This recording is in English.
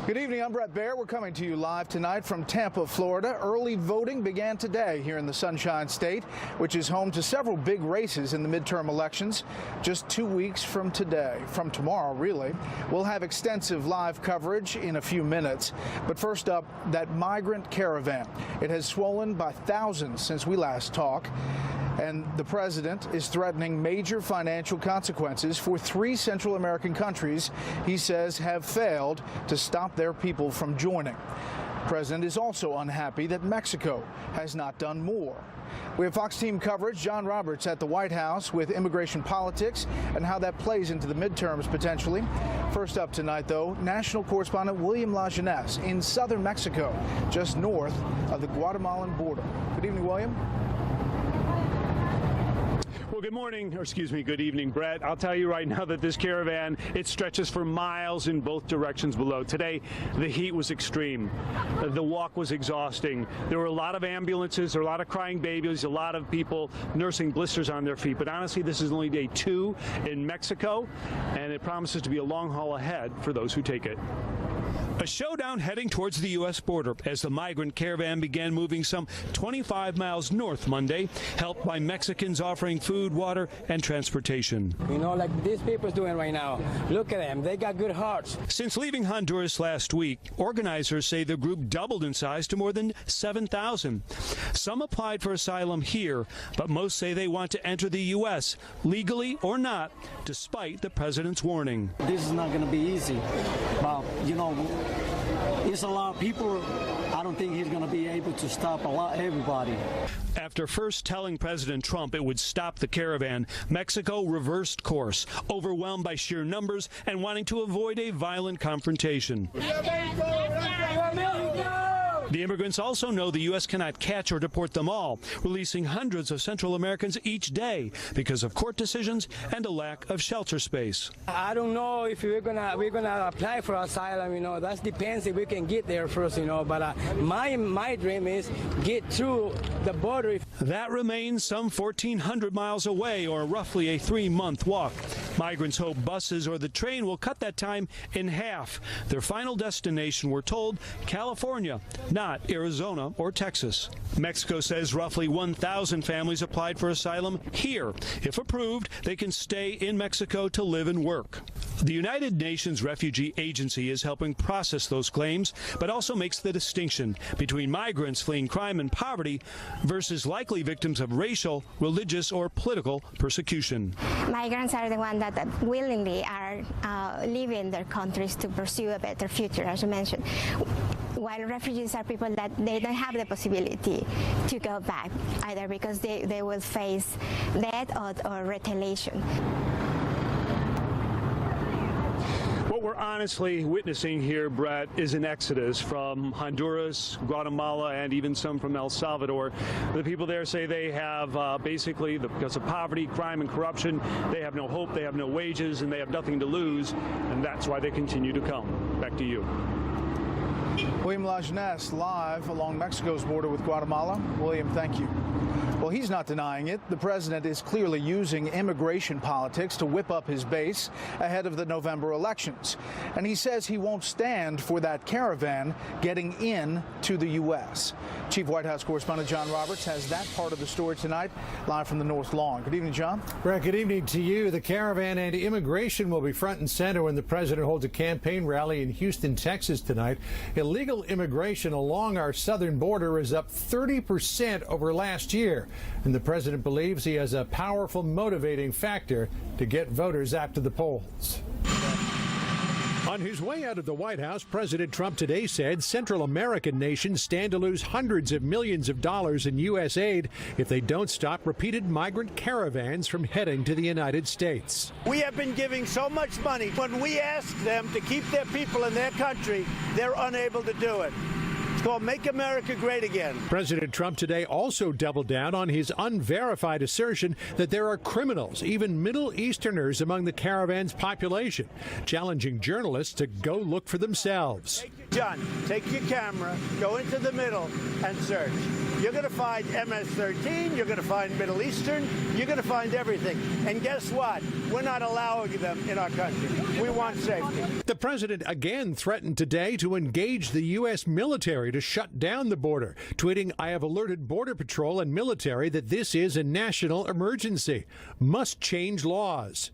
Good evening, I'm Brett Baer. We're coming to you live tonight from Tampa, Florida. Early voting began today here in the Sunshine State, which is home to several big races in the midterm elections. Just 2 weeks from today, from tomorrow, really. We'll have extensive live coverage in a few minutes. But first up, that migrant caravan. It has swollen by thousands since we last talked. And the president is threatening major financial consequences for 3 Central American countries he says have failed to stop their people from joining. The president is also unhappy that Mexico has not done more. We have Fox team coverage. John Roberts at the White House with immigration politics and how that plays into the midterms potentially. First up tonight, though, national correspondent William Lajeunesse in southern Mexico, just north of the Guatemalan border. Good evening, William. Well, good morning, or excuse me, good evening, Brett. I'll tell you right now that this caravan, it stretches for miles in both directions below. Today, the heat was extreme. The walk was exhausting. There were a lot of ambulances, there were a lot of crying babies, a lot of people nursing blisters on their feet. But honestly, this is only day 2 in Mexico, and it promises to be a long haul ahead for those who take it. A showdown heading towards the U.S. border as the migrant caravan began moving some 25 miles north Monday, helped by Mexicans offering food, water, and transportation. You know, like these people's doing right now. Look at them. They got good hearts. Since leaving Honduras last week, organizers say the group doubled in size to more than 7,000. Some applied for asylum here, but most say they want to enter the U.S., legally or not, despite the president's warning. This is not going to be easy. But, you know, it's a lot of people. I don't think he's going to be able to stop everybody. After first telling President Trump it would stop the caravan, Mexico reversed course, overwhelmed by sheer numbers and wanting to avoid a violent confrontation. The immigrants also know the U.S. cannot catch or deport them all, releasing hundreds of Central Americans each day because of court decisions and a lack of shelter space. I don't know if we're gonna apply for asylum. You know, that depends if we can get there first. You know, but my dream is get through the border. That remains some 1,400 miles away, or roughly a 3-month walk. Migrants hope buses or the train will cut that time in half. Their final destination, we're told, California, not Arizona or Texas. Mexico says roughly 1,000 families applied for asylum here. If approved, they can stay in Mexico to live and work. The United Nations Refugee Agency is helping process those claims, but also makes the distinction between migrants fleeing crime and poverty versus likely victims of racial, religious, or political persecution. Migrants are the ones that willingly are leaving their countries to pursue a better future, as you mentioned. While refugees are people that they don't have the possibility to go back, either because they will face death or retaliation. What we're honestly witnessing here, Brett, is an exodus from Honduras, Guatemala, and even some from El Salvador. The people there say they have basically, because of poverty, crime, and corruption, they have no hope, they have no wages, and they have nothing to lose, and that's why they continue to come. Back to you. William Lajeunesse live along Mexico's border with Guatemala. William, thank you. Well, he's not denying it. The president is clearly using immigration politics to whip up his base ahead of the November elections. And he says he won't stand for that caravan getting in to the U.S. Chief White House correspondent John Roberts has that part of the story tonight, live from the North Lawn. Good evening, John. Brett, good evening to you. The caravan and immigration will be front and center when the president holds a campaign rally in Houston, Texas tonight. Illegal immigration along our southern border is up 30% over last year. And the president believes he has a powerful motivating factor to get voters out to the polls. On his way out of the White House, President Trump today said Central American nations stand to lose hundreds of millions of dollars in U.S. aid if they don't stop repeated migrant caravans from heading to the United States. We have been giving so much money. When we ask them to keep their people in their country, they're unable to do it. It's called Make America Great Again. President Trump today also doubled down on his unverified assertion that there are criminals, even Middle Easterners, among the caravan's population, challenging journalists to go look for themselves. John, take your camera, go into the middle, and search. You're going to find MS-13, you're going to find Middle Eastern, you're going to find everything. And guess what? We're not allowing them in our country. We want safety. The president again threatened today to engage the U.S. military to shut down the border, tweeting, "I have alerted Border Patrol and military that this is a national emergency. Must change laws."